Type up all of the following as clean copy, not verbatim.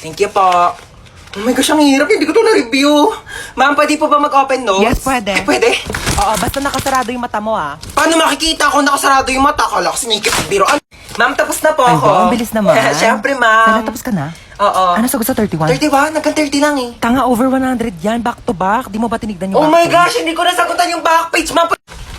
Thank you po. Oh my gosh, ang hirap. Hindi ko to na-review. Ma'am, pwede po ba mag-open notes? Yes, pwede. Pwede? Oo, basta nakasarado yung mata mo, ah. Paano makikita kung nakasarado yung mata? Kala ko sinikip ang biroan. Ma'am, tapos na po Ay, ako. ang bilis naman. Siyempre, ma'am. Tapos ka na? Oo. Ano sagot sa 31? 31? Nagkan 30 lang eh. Tanga, over 100 yan. Back to back. Di mo ba tinignan yung Oh back my page? gosh, hindi ko nasagutan yung back page, ma'am.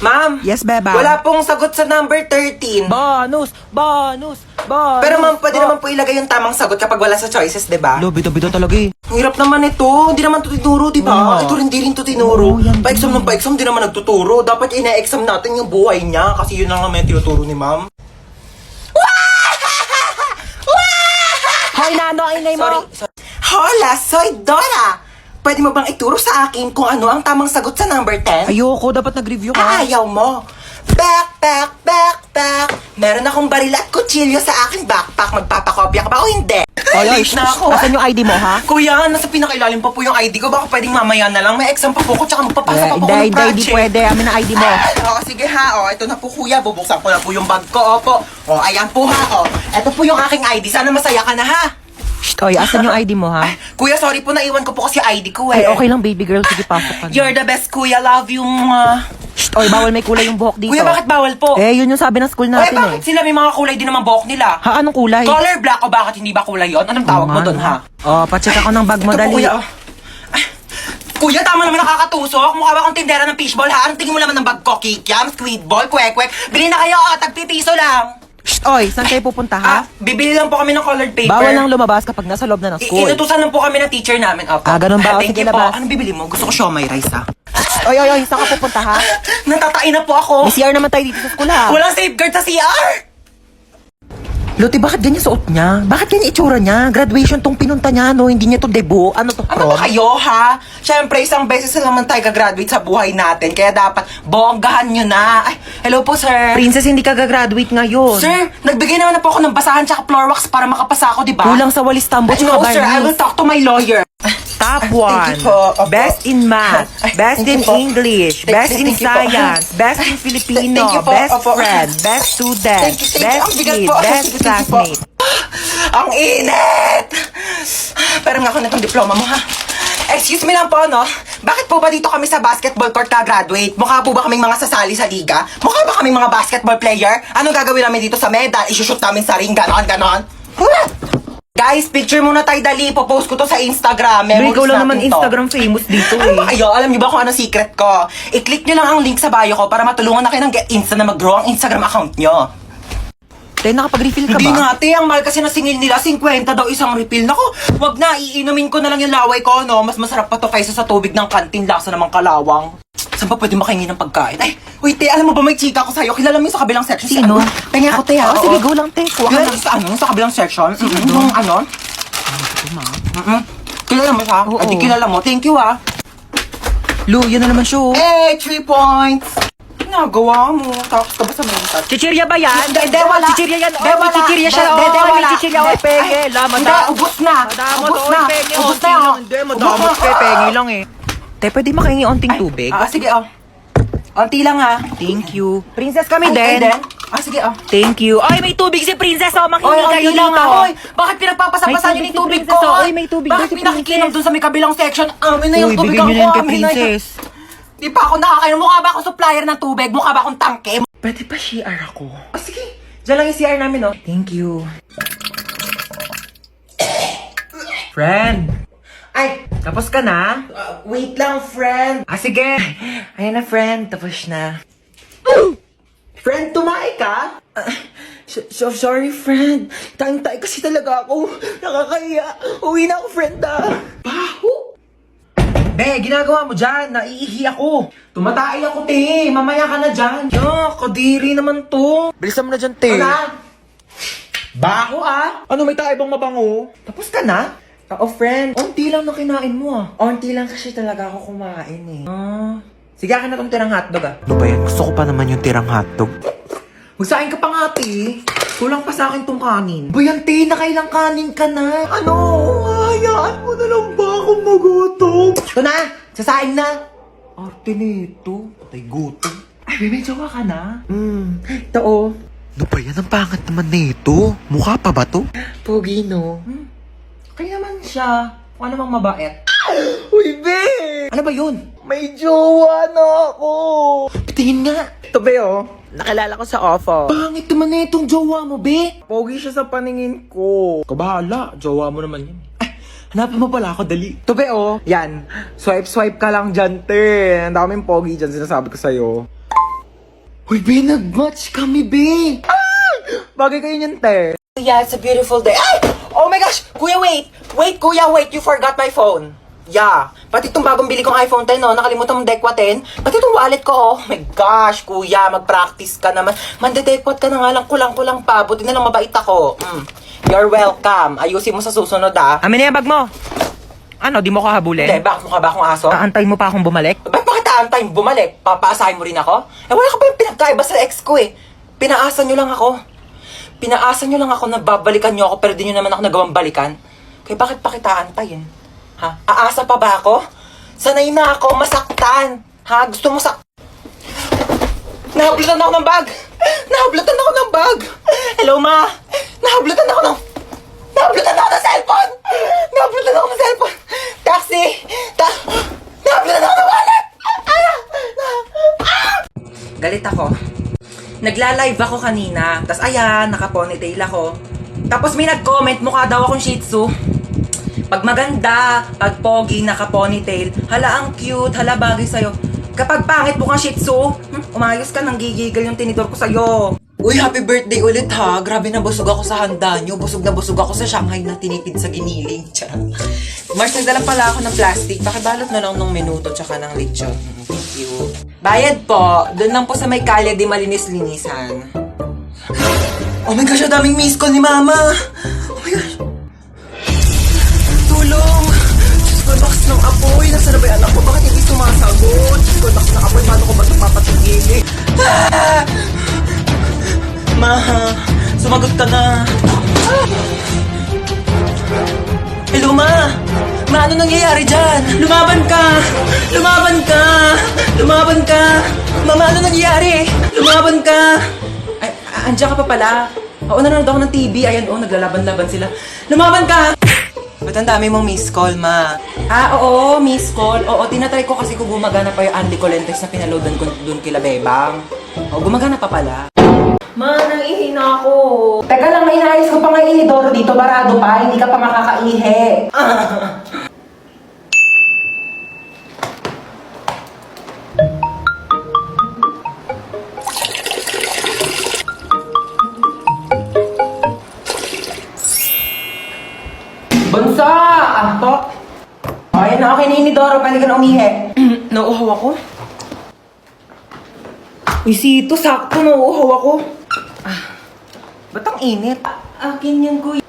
Ma'am. Yes, beba. Wala pong sagot sa number 13. Bonus! Bonus! Bonus! Pero ma'am, pwede naman po ilagay yung tamang sagot kapag wala sa choices, di ba? Lo, bida-bida talaga eh. Ang hirap naman ito. Hindi naman ito tinuro, di ba? Oo. Ito rin, di rin ito tinuro. Oo, yan Pa-exam din. ng pa-exam, di naman nagtuturo. Dapat ina-exam natin yung buhay niya kasi yun lang naman yung tinuturo ni ma'am. Hoy, Nano, ang ingay mo! Sorry. Hola, soy Dora! Pwede mo bang ituro sa akin kung ano ang tamang sagot sa number 10? Ayoko, dapat nag-review ka. Ayaw mo. Backpack. Meron akong baril at kutsilyo sa aking backpack. Magpapakopya ka ba o hindi? Oy, Late na ako. Asan yung ID mo, ha? Kuya, nasa pinakailalim pa po yung ID ko. Baka pwedeng mamaya na lang. May exam pa po ko, tsaka magpapasa pa po ko ng Hindi project. pwede. Amin ang ID mo. Oo, sige ha. O, ito na po kuya. Bubuksan ko na po yung bag ko. Opo. O, ayan po ha. O, ito po yung aking ID. Sana masaya ka na ha. Shh, oy, asan yung ID mo, ha? Kuya, sorry po. Naiwan ko po kasi ID ko eh. Ay, okay lang, baby girl. Sige, pasok ka na. You're the best, kuya. Love you. Shh, oy, bawal may kulay yung buhok dito. Kuya, bakit bawal po? Eh, yun yung sabi ng school natin, bakit sila may mga kulay din naman buhok nila? Ha, anong kulay? Color black o bakit hindi ba kulay yon? Anong tawag mo doon, ha? Oh, pacheck ako ng bag mo, Ito po, dali. kuya. Oh. Ay, kuya, tama naman nakakatusok. Mukha ba akong tindera ng fishball, ha? Anong tingin mo naman ng bag ko? Kikiam, squid ball, kwek-kwek. Bili na kayo, tagpipiso lang. Shh, oy, saan kayo pupunta, ha? Bibili lang po kami ng colored paper. Bawal lang lumabas kapag nasa loob na ng school. Inutusan lang po kami ng teacher namin. Opo. Ganun ba? O, Thank sige, you po. labas. Anong bibili mo? Gusto ko siomay rice, ha? Oy, saan ka pupunta, ha? Natatain na po ako. May CR naman tayo dito sa school, ha? Walang safeguard sa CR. Loti, bakit ganyan suot niya? Bakit ganyan itsura niya? Graduation tong pinunta niya, no? Hindi niya to debut. Ano to, Ano prom? ba kayo, ha? Siyempre, isang beses na naman tayo gagraduate sa buhay natin. Kaya dapat bonggahan nyo na. Ay, hello po, sir. Princess, hindi ka gagraduate ngayon. Sir, nagbigay naman na po ako ng basahan tsaka floor wax para makapasa ako, di ba? Kulang sa walis tambot, No, sir. I will talk to my lawyer. Top Thank 1. you po. Opo. Best in math. Ay, Best thank in you po. English. Thank- Best in thank you po. science. Best in Filipino. Thank you po. Best Opo. friend. Best student. Thank you. Best Ang bigat kid. po. Best Thank you po. classmate. Ang init! Pero nga ako na itong diploma mo, ha? Excuse me lang po, no? Bakit po ba dito kami sa basketball court ka-graduate? Mukha po ba kaming mga sasali sa liga? Mukha ba kaming mga basketball player? Anong gagawin namin dito sa medal? Isushoot namin sa ring, ganon. Guys, picture muna tayo, dali. Popost ko to sa Instagram. Pero Memories ikaw lang natin naman to. Instagram famous dito, Ano ba eh. kayo? Alam niyo ba kung ano secret ko? I-click niyo lang ang link sa bio ko para matulungan na kayo ng Insta na mag-grow ang Instagram account niyo. Te, nakapag-refill ka Hindi ba? nga, te. Ang mahal kasi na singil nila, 50 daw isang refill. Naku, wag na. Iinumin ko na lang yung laway ko, no? Mas masarap pa to kaysa sa tubig ng kantin. Lasa namang kalawang. Saan ba pwede makahingi ng pagkain? Ay, wait, te. Alam mo ba may chika ko sa'yo? Kilala mo yung sa kabilang section? Si Sino? Pengi ako, te, ha? Oh, sige, go lang, te. Kuha ka Kilala lang. mo sa ano? Sa kabilang section? Yung ano? Kilala mo siya? Oo. Ay, di kilala mo. Thank you, ha? Lu, yun na naman siya, oh. Eh, 3 points. Ginagawa mo. Tapos ka ba sa mental? Chichirya ba yan? Hindi, wala. Chichirya yan. Hindi, Oh, may wala. chichirya siya. Hindi, Oh, wala. may chichirya. Oh, penge. Ay, Laman hindi, ubos na. Madamot, Ubos oy, na. penge. Ubos Onti na. lang. Hindi, madamot ka. Penge lang, eh. Te, pwede makahingi onting tubig? Sige, oh. Onti lang, ha? Thank you. Princess kami Ay, din. sige, oh. Thank you. Ay, may tubig si Princess. Oh, Oy, makinig kayo onti lang, dito. ha? Oy, bakit pinagpapasapasan May niyo yung tubig tubig si ko? Princess, oh. ha? Oy, may tubig daw Bakit si pinakikinom Princess. dun sa may kabilang section? Amin na yung Uy, tubig bigyan niyo na yan kay amin na yun. Princess. Di pa ako nakakainom. Mukha ba akong supplier ng tubig? Mukha ba akong tangke? Pwede pa CR ako? Sige. Diyan lang yung CR namin, oh. Thank you. Friend, Ay, tapos ka na? wait lang, friend. Sige. Ayan na, friend. Tapos na. Friend, tumae ka? Sorry, friend. Tayong-tay kasi talaga ako. Nakakahiya. Uwi na ako, friend, Baho. Be, ginagawa mo dyan. Naiihi ako. Tumatay ako, te. Mamaya ka na dyan. Kadiri naman to. Bilisan mo na dyan, te. Ano na? Baho, ah. Ano, may tayo bang mabango? Tapos ka na? Oo, friend. Onti lang na kinain mo, ah. Onti lang kasi talaga ako kumain, eh. Sige, akin na tong tirang hotdog, ah. Ano ba yan? Gusto ko pa naman yung tirang hotdog. Magsain ka pa nga, te. Kulang pa sa akin tong kanin. Buyanti, nakailang kanin ka na. Ano? Hayaan mo na lang ba akong magutom? Ito na, sasaing na. Arte nito. Patay gutom. Ay, may jowa ka na. Ito, oh. Ano ba yan? Ang pangat naman nito. Mukha pa ba to? Pogi, no? Kaya naman siya. Kung ano mang mabait. Uy, be! Ano ba yun? May jowa na ako! Tingin nga. Ito, be, oh. Nakilala ko sa offer. Pangit naman na itong jowa mo, be. Pogi siya sa paningin ko. Kabahala. Jowa mo naman yan. Hanapin mo pala ako, dali. Ito, be, oh. Yan. Swipe ka lang dyan, te. Ang daming pogi dyan, sinasabi ko sa'yo. Uy, be, nag-match kami, be. Bagay kayo niyan, te. Yeah, it's a beautiful day. Ay! Oh my gosh! Kuya, wait! Wait, kuya, wait! You forgot my phone. Yeah. Pati itong bagong bili kong iPhone 10, no? Nakalimutan mong dekwat 10. Pati itong wallet ko, oh. My gosh, kuya, mag-practice ka naman. Mandedekwat ka na nga lang, kulang-kulang pa. Buti na lang mabait ako. You're welcome. Ayusin mo sa susunod, ah. Amin na yung bag mo. Ano, di mo ko habulin? Hindi, bakit mukha ba akong aso? Aantay mo pa akong bumalik? Ba't bakit aantay bumalik? Papaasahin mo rin ako? Eh, wala ka pa yung pinagkaiba sa ex ko, eh. Pinaasa nyo lang ako. Pinaasa nyo lang ako na babalikan nyo ako pero di nyo naman ako nagawang balikan. Kaya bakit pa kita antayin? Ha? Aasa pa ba ako? Sanay na ako masaktan. Ha? Gusto mo Nahablutan ako ng bag! Nahablutan ako ng bag! Hello, ma! Nahablutan ako ng cellphone! Nahablutan ako ng cellphone! Taxi! Nahablutan ako ng wallet! Galit ako. Nagla-live ako kanina, tas ayan, naka-ponytail ako. Tapos may nag-comment, mukha daw akong Shih Tzu. Pag maganda, pag pogi, naka-ponytail, hala ang cute, hala bagay sa'yo. Kapag pangit mukhang Shih Tzu, umayos ka, nang gigigil yung tinidor ko sa'yo. Uy, happy birthday ulit ha. Grabe na busog ako sa handa nyo. Busog na busog ako sa Shanghai na tinipid sa giniling. Mars, nagdala pala ako ng plastic. Pakibalot na lang ng minuto tsaka ng lechon. Thank you. Bayad po. Doon lang po sa may kalye di malinis-linisan. Oh my gosh, ang daming miss call ni Mama. Oh my gosh. Tulong. Diyos ko, lakas ng apoy. Nasaan na ba yung anak ko? Bakit hindi sumasagot? Diyos ko, lakas ng apoy. Paano ko ba ito papatigilin? Ma, sumagot ka na. Hello, Ma. Ma, ano nangyayari dyan? Lumaban ka! Lumaban ka! Lumaban ka! Mama, ano nangyayari? Lumaban ka! Ay, andyan ka pa pala. Oo, nanonood ako ng TV. Ayan, naglalaban-laban sila. Lumaban ka! Ba't ang dami mong miss call, Ma? Oo, miss call. Oo, tinatry ko kasi kung gumagana pa yung Andy Colentes na pinaloadan ko doon kila Bebang. Oo, gumagana pa pala. Ma, nang-ihi na ako. Teka lang, may inayos ko pa nga inidoro dito. Barado pa, hindi ka pa makakaihi. Bunso! Anto? Ayun na, okay na inidoro. Pwede ka na umihi. Nauuhaw ako? Uy, Sito, sakto, nauuhaw ako. Ba't ang init? Akin yan, kuya.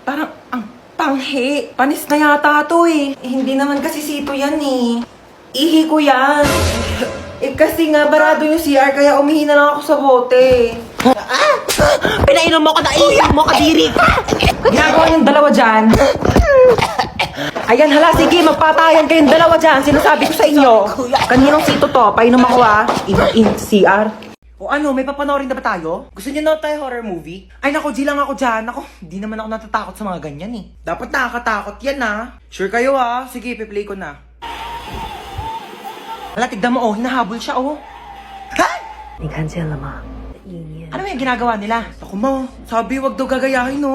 Parang, ang panghi. Panis na yata to eh. Hindi naman kasi Sito yan eh. Ihi ko yan. Kasi nga, barado yung CR, kaya umihi na lang ako sa bote. Pinainom mo ko na iiyak mo, kadiri! Ginagawa yung dalawa dyan. Ayan, hala, sige, magpatayan kayong dalawa dyan. Sinasabi ko sa inyo. Kaninong Sito to? Painom ako in CR. O ano, may papanoorin na ba tayo? Gusto niyo na tayo horror movie? Ay nako, di lang ako dyan. Ako, di naman ako natatakot sa mga ganyan eh. Dapat nakakatakot yan ha. Sure kayo ha? Sige, piplay ko na. Hala, tignan mo hinahabol siya Ha? 你看见了吗？意念 Ano yung ginagawa nila? Ako mo, sabi wag daw gagayahin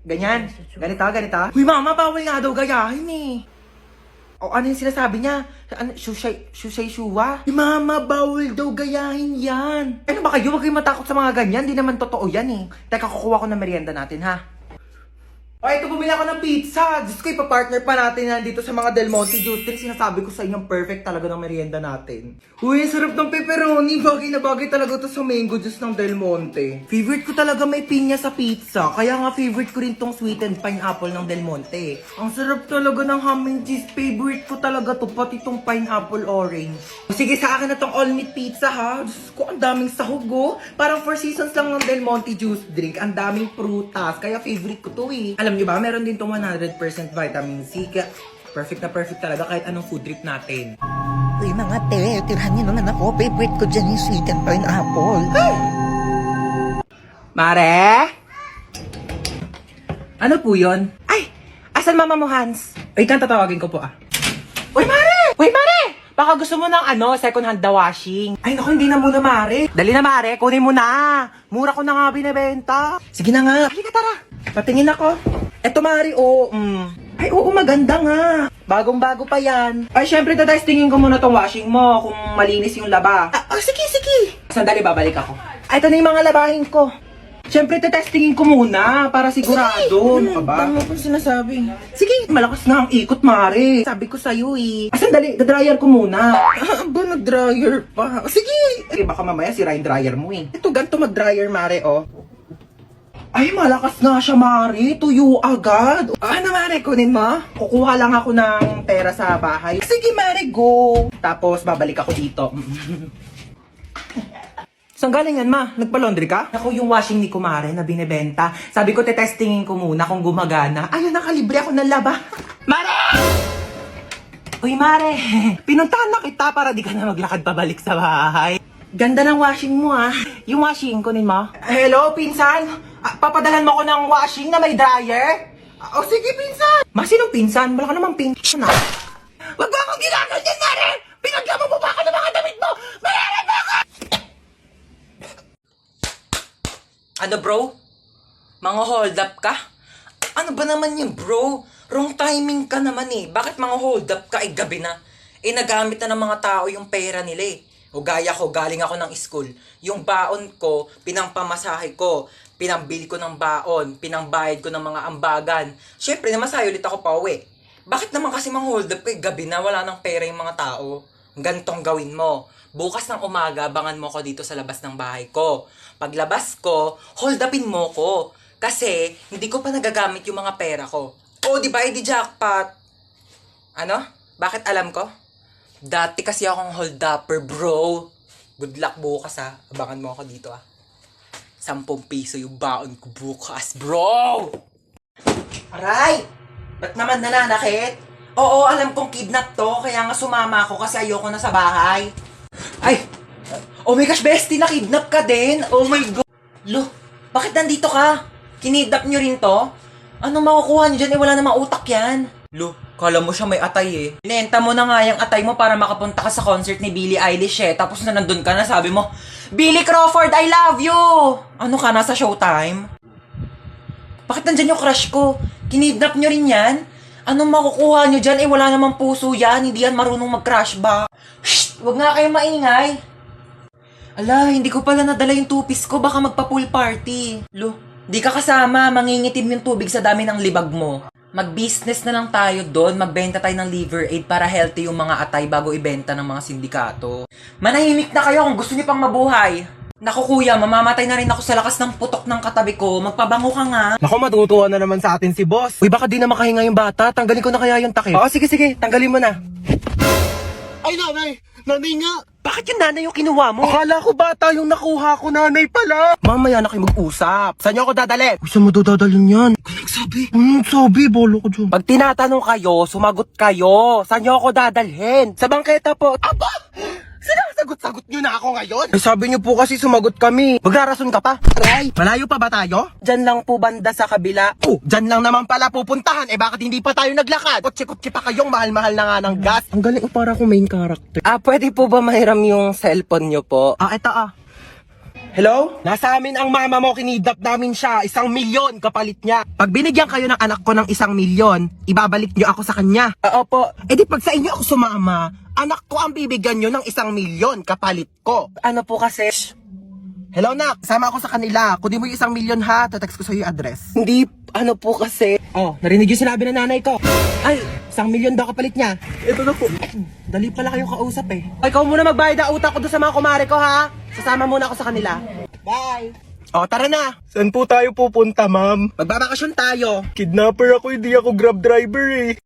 Ganyan. Ganito. Uy mama, bawal nga daw gayahin eh. O ano yung sinasabi niya? Ano, shushay shuwa? Mama, bawal daw gayahin yan. Ano ba kayo? Huwag kayong matakot sa mga ganyan. Di naman totoo yan eh. Teka, kukuha ko ng merienda natin ha. O, ito bumili ako ng pizza. Diyos ko, ipapartner pa natin yan dito sa mga Del Monte Juice Drink. Sinasabi ko sa inyo, perfect talaga ng merienda natin. Uy, sarap ng pepperoni. Bagay na bagay talaga to sa mango juice ng Del Monte. Favorite ko talaga may pinya sa pizza. Kaya nga favorite ko rin tong sweetened pineapple ng Del Monte. Ang sarap talaga ng ham and cheese. Favorite ko talaga to, pati tong pineapple orange. Sige, sa akin na tong all meat pizza ha. Diyos ko, ang daming sahog Parang 4 seasons lang ng Del Monte Juice Drink. Ang daming prutas. Kaya favorite ko to eh. Alam niyo ba, meron din tong 100% vitamin C. Kaya perfect na perfect talaga kahit anong food trip natin. Uy, mga te, tirahan niyo naman ako. Favorite ko dyan yung sweet and pineapple. Mare? Ano po yun? Ay! Asan mama mo, Hans? Wait lang, tatawagin ko po Uy, Mare! Wait, Mare! Baka gusto mo ng second hand na washing. Ay, naku, hindi na muna, Mare. Dali na, Mare. Kunin mo na. Mura ko na nga binibenta. Sige na nga. Halika, tara. Patingin ako. Eto, Mare, Ay, oo, maganda nga. Bagong-bago pa yan. Ay, syempre, tatestingin ko muna tong washing mo kung malinis yung laba. Sige. Sandali, babalik ako. Ay, ito na yung mga labahin ko. Syempre, tetestingin ko muna para sigurado. Ano ka ba? Tama po sinasabi. Sige, malakas na ang ikot, Mare. Sabi ko sa'yo sandali, dadryer ko muna. Ba, nag-dryer pa? Sige. Baka mamaya sira yung dryer mo Ito, ganito mag-dryer, Mare, Ay, malakas nga siya, Mare. Tuyo agad. Ano, Mare? Kunin mo? Kukuha lang ako ng pera sa bahay. Sige, Mare, go. Tapos, babalik ako dito. Saan galing yan, ma? Nagpa-laundry ka? Ako yung washing ni Kumare na binibenta. Sabi ko, tetestingin ko muna kung gumagana. Ayun, nakalibre ako ng laba. Mare! Uy, Mare. Pinuntahan na kita para di ka na maglakad pabalik sa bahay. Ganda ng washing mo, Yung washing, kunin mo. Hello, pinsan? Papadalhan mo ko ng washing na may dryer? Sige, pinsan. Sinong pinsan? Wala ka namang pinsan, Wag mo akong ginagawa dyan, Mare! Pinaglamo mo pa ako ng mga damit mo! Mare, bakit? Ano, bro? Mga hold up ka? Ano ba naman yun, bro? Wrong timing ka naman Bakit mga hold up ka gabi na? Nagamit na ng mga tao yung pera nila O gaya ko, galing ako ng school. Yung baon ko, pinangpamasahe ko. Pinambili ko ng baon. Pinangbayad ko ng mga ambagan. Syempre, namasahe ulit ako pa uwi. Bakit naman kasi mga hold up gabi na wala ng pera yung mga tao? Gantong gawin mo. Bukas ng umaga, abangan mo ko dito sa labas ng bahay ko. Paglabas ko, hold upin mo ko. Kasi, hindi ko pa nagagamit yung mga pera ko. Di ba, di jackpot? Ano? Bakit alam ko? Dati kasi akong hold upper, bro. Good luck bukas, Abangan mo ako dito, 10 piso yung baon ko bukas, bro! Aray! Ba't naman nananakit? Oo, alam kong kidnap to, kaya nga sumama ako kasi ayoko na sa bahay. Ay! Oh my gosh, bestie, nakidnap ka din? Oh my God! Lo, bakit nandito ka? Kinidnap nyo rin to? Anong makukuha nyo dyan? Wala namang utak yan. Lo, kala mo siya may atay Inenta mo na nga yung atay mo para makapunta ka sa concert ni Billie Eilish Tapos na nandun ka na, sabi mo, Billy Crawford, I love you! Ano ka, nasa Showtime? Bakit nandyan yung crush ko? Kinidnap nyo rin yan? Anong makukuha nyo dyan? Wala namang puso yan. Hindi yan marunong mag-crush ba? Shh! Huwag nga kayong maingay. Ala, hindi ko pala nadala yung tupis ko. Baka magpa-pool party. Lo, di ka kasama. Mangingitim yung tubig sa dami ng libag mo. Mag-business na lang tayo doon. Magbenta tayo ng liver aid para healthy yung mga atay bago ibenta ng mga sindikato. Manahimik na kayo kung gusto niyo pang mabuhay. Naku kuya, mamamatay na rin ako sa lakas ng putok ng katabi ko. Magpabango ka nga. Naku, matutuwa na naman sa atin si boss. Uy, baka di na makahinga yung bata. Tanggalin ko na kaya yung takip. Sige. Tanggalin mo na. Ay, nanay! Nanay nga! Bakit yung nanay yung kinuha mo? Akala ko bata yung nakuha ko, nanay pala! Mamaya na kayo mag-usap. Saan niyo ako dadalhin? Uy, saan mo dadalhin yan? Nagsabi, bolo ko dyan. Pag tinatanong kayo, sumagot kayo. Saan niyo ako dadalhin? Sa bangketa po. Aba! Sinasagot-sagot nyo na ako ngayon? Ay, sabi nyo po kasi sumagot kami. Magrarason ka pa? Aray, malayo pa ba tayo? Diyan lang po banda sa kabila. Oh, dyan lang naman pala pupuntahan. Bakit hindi pa tayo naglakad? Kutsi-kutsi pa kayong mahal-mahal na nga ng gas. Ang galing, para akong main character. Pwede po ba mahiram yung cellphone niyo po? Ito Hello? Nasa amin ang mama mo, kinidnap namin siya. 1 milyon kapalit niya. Pag binigyan kayo ng anak ko ng 1 milyon, ibabalik niyo ako sa kanya. Opo. Di pag sa inyo ako sumama, anak ko ang bibigyan niyo ng 1 milyon kapalit ko. Ano po kasi? Hello, nak. Sama ako sa kanila. Kunin mo yung 1 milyon ha. Tatext ko sa'yo yung address. Hindi, ano po kasi? Narinig yung sinabi ng nanay ko. Ay, 1 milyon daw kapalit niya. ito na po. Dali pala kayong kausap Ikaw muna magbayad ang utang ko doon sa mga kumare ko ha. Sasama muna ako sa kanila. Bye! Tara na! Saan po tayo pupunta, ma'am? Magbabakasyon tayo. Kidnapper ako, hindi ako grab driver